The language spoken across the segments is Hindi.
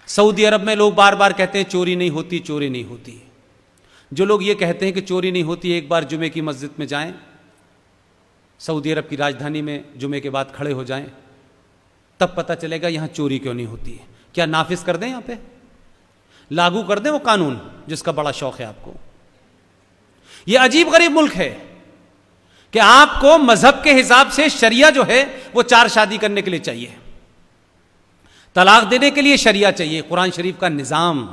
सऊदी अरब में लोग बार बार कहते हैं चोरी नहीं होती, चोरी नहीं होती। जो लोग ये कहते हैं कि चोरी नहीं होती, एक बार जुमे की मस्जिद में जाएं, सऊदी अरब की राजधानी में जुमे के बाद खड़े हो जाएं, तब पता चलेगा यहां चोरी क्यों नहीं होती है। क्या नाफिज कर दें, यहां पे लागू कर दें वो कानून जिसका बड़ा शौक है आपको। यह अजीब गरीब मुल्क है कि आपको मजहब के हिसाब से शरिया जो है वो 4 शादी करने के लिए चाहिए, तलाक देने के लिए शरिया चाहिए, कुरान शरीफ का निजाम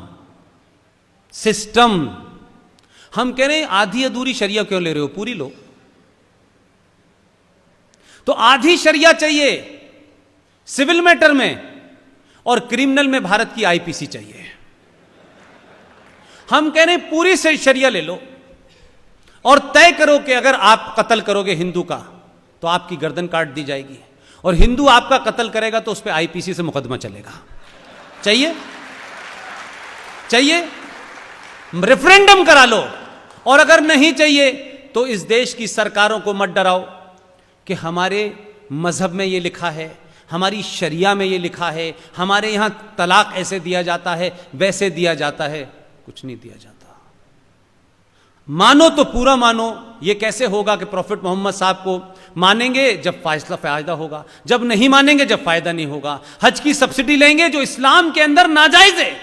सिस्टम। हम कह रहे हैं आधी अधूरी शरिया क्यों ले रहे हो, पूरी लो। तो आधी शरिया चाहिए सिविल मैटर में, और क्रिमिनल में भारत की आईपीसी चाहिए। हम कह रहे हैं पूरी से शरिया ले लो और तय करो कि अगर आप कत्ल करोगे हिंदू का तो आपकी गर्दन काट दी जाएगी, और हिंदू आपका कत्ल करेगा तो उस पर आईपीसी से मुकदमा चलेगा। चाहिए चाहिए रेफरेंडम करा लो। और अगर नहीं चाहिए तो इस देश की सरकारों को मत डराओ कि हमारे मजहब में यह लिखा है, हमारी शरिया में यह लिखा है, हमारे यहां तलाक ऐसे दिया जाता है, वैसे दिया जाता है। कुछ नहीं दिया जाता। मानो तो पूरा मानो। यह कैसे होगा कि प्रॉफिट मोहम्मद साहब को मानेंगे जब फायदा होगा, जब नहीं मानेंगे जब फायदा नहीं होगा। हज की सब्सिडी लेंगे जो इस्लाम के अंदर नाजायज है,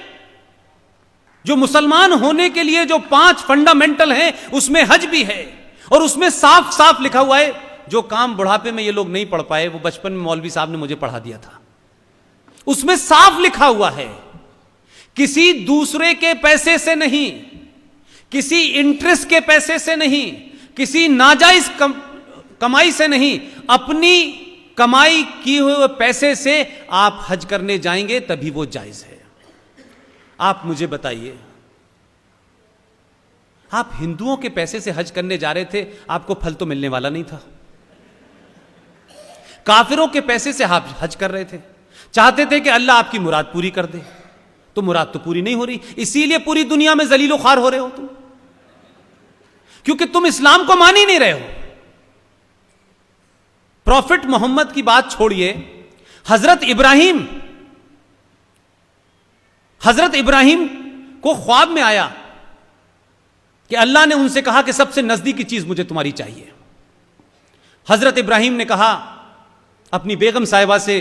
जो मुसलमान होने के लिए जो 5 फंडामेंटल हैं उसमें हज भी है, और उसमें साफ साफ लिखा हुआ है जो काम बुढ़ापे में ये लोग नहीं पढ़ पाए वो बचपन में मौलवी साहब ने मुझे पढ़ा दिया था। उसमें साफ लिखा हुआ है किसी दूसरे के पैसे से नहीं, किसी इंटरेस्ट के पैसे से नहीं, किसी नाजायज कमाई से नहीं, अपनी कमाई किए हुए पैसे से आप हज करने जाएंगे तभी वो जायज है। आप मुझे बताइए, आप हिंदुओं के पैसे से हज करने जा रहे थे, आपको फल तो मिलने वाला नहीं था। काफिरों के पैसे से आप हज कर रहे थे, चाहते थे कि अल्लाह आपकी मुराद पूरी कर दे, तो मुराद तो पूरी नहीं हो रही, इसीलिए पूरी दुनिया में जलीलो खार हो रहे हो तुम, क्योंकि तुम इस्लाम को मान ही नहीं रहे हो। प्रॉफिट मोहम्मद की बात छोड़िए, हजरत इब्राहिम को ख्वाब में आया कि अल्लाह ने उनसे कहा कि सबसे नजदीकी चीज मुझे तुम्हारी चाहिए। हजरत इब्राहिम ने कहा अपनी बेगम साहिबा से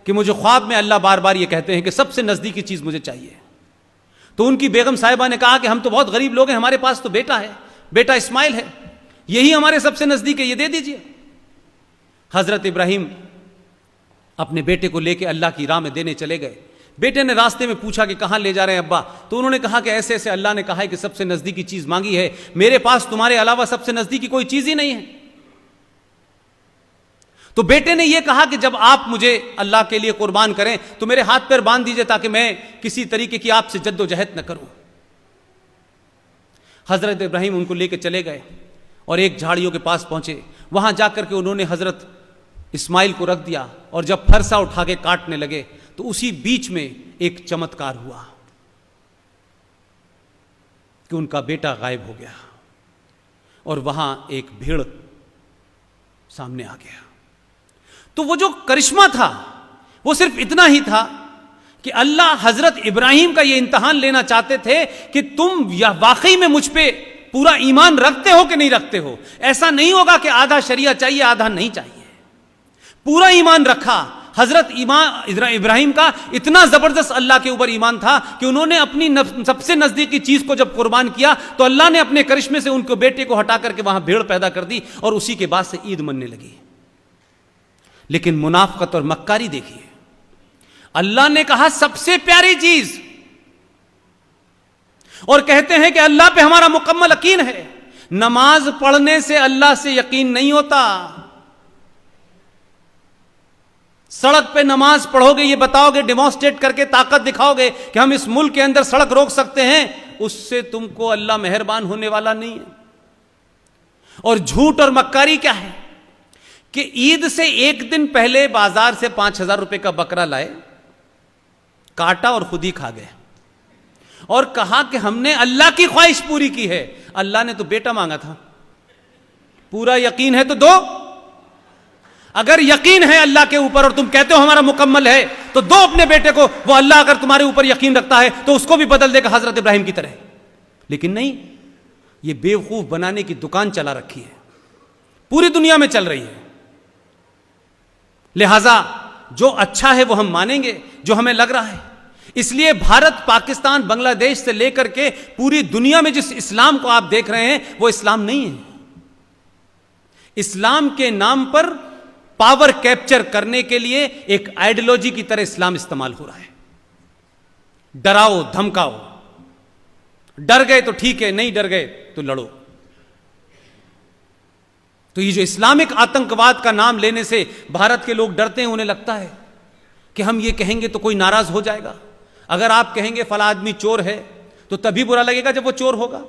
कि मुझे ख्वाब में अल्लाह बार बार ये कहते हैं कि सबसे नजदीकी चीज मुझे चाहिए। तो उनकी बेगम साहिबा ने कहा कि हम तो बहुत गरीब लोग हैं, हमारे पास तो बेटा है, बेटा इस्माइल है, यही हमारे सबसे नजदीक है, ये दे दीजिए। हजरत इब्राहिम अपने बेटे को लेकर अल्लाह की राह में देने चले गए। बेटे ने रास्ते में पूछा कि कहां ले जा रहे हैं अब्बा, तो उन्होंने कहा कि ऐसे ऐसे अल्लाह ने कहा है कि सबसे नजदीकी चीज मांगी है, मेरे पास तुम्हारे अलावा सबसे नजदीकी कोई चीज ही नहीं है। तो बेटे ने यह कहा कि जब आप मुझे अल्लाह के लिए कुर्बान करें तो मेरे हाथ पैर बांध दीजिए ताकि मैं किसी तरीके की आपसे जद्दोजहद न करूं। हजरत इब्राहिम उनको लेकर चले गए और एक झाड़ियों के पास पहुंचे। वहां जाकर के उन्होंने हजरत इस्माइल को रख दिया, और जब फरसा उठा के काटने लगे तो उसी बीच में एक चमत्कार हुआ कि उनका बेटा गायब हो गया, और वहां एक भेड़ सामने आ गया। तो वो जो करिश्मा था वो सिर्फ इतना ही था कि अल्लाह हजरत इब्राहिम का ये इम्तिहान लेना चाहते थे कि तुम या वाकई में मुझ पे पूरा ईमान रखते हो कि नहीं रखते हो। ऐसा नहीं होगा कि आधा शरिया चाहिए आधा नहीं चाहिए, पूरा ईमान रखा। हजरत इब्राहिम का इतना जबरदस्त अल्लाह के ऊपर ईमान था कि उन्होंने अपनी सबसे नजदीकी चीज को जब कुर्बान किया तो अल्लाह ने अपने करिश्मे से उनके बेटे को हटा करके वहां भेड़ पैदा कर दी, और उसी के बाद से ईद मनने लगी। लेकिन मुनाफकत और मक्कारी देखिए, अल्लाह ने कहा सबसे प्यारी चीज, और कहते हैं कि अल्लाह पे हमारा मुकम्मल यकीन है। नमाज पढ़ने से अल्लाह से यकीन नहीं होता। सड़क पे नमाज पढ़ोगे, ये बताओगे, डेमोन्स्ट्रेट करके ताकत दिखाओगे कि हम इस मुल्क के अंदर सड़क रोक सकते हैं, उससे तुमको अल्लाह मेहरबान होने वाला नहीं है। और झूठ और मक्कारी क्या है कि ईद से एक दिन पहले बाजार से 5,000 रुपए का बकरा लाए, काटा और खुद ही खा गए, और कहा कि हमने अल्लाह की ख्वाहिश पूरी की है। अल्लाह ने तो बेटा मांगा था, पूरा यकीन है तो दो। अगर यकीन है अल्लाह के ऊपर और तुम कहते हो हमारा मुकम्मल है, तो दो अपने बेटे को। वो अल्लाह अगर तुम्हारे ऊपर यकीन रखता है तो उसको भी बदल देगा हजरत इब्राहिम की तरह। लेकिन नहीं, ये बेवकूफ बनाने की दुकान चला रखी है, पूरी दुनिया में चल रही है। लिहाजा जो अच्छा है वो हम मानेंगे, जो हमें लग रहा है। इसलिए भारत, पाकिस्तान, बांग्लादेश से लेकर के पूरी दुनिया में जिस इस्लाम को आप देख रहे हैं वो इस्लाम नहीं है। इस्लाम के नाम पर पावर कैप्चर करने के लिए एक आइडियोलॉजी की तरह इस्लाम इस्तेमाल हो रहा है। डराओ धमकाओ, डर गए तो ठीक है, नहीं डर गए तो लड़ो। तो ये जो इस्लामिक आतंकवाद का नाम लेने से भारत के लोग डरते हैं, उन्हें लगता है कि हम ये कहेंगे तो कोई नाराज हो जाएगा। अगर आप कहेंगे फला आदमी चोर है तो तभी बुरा लगेगा जब वो चोर होगा।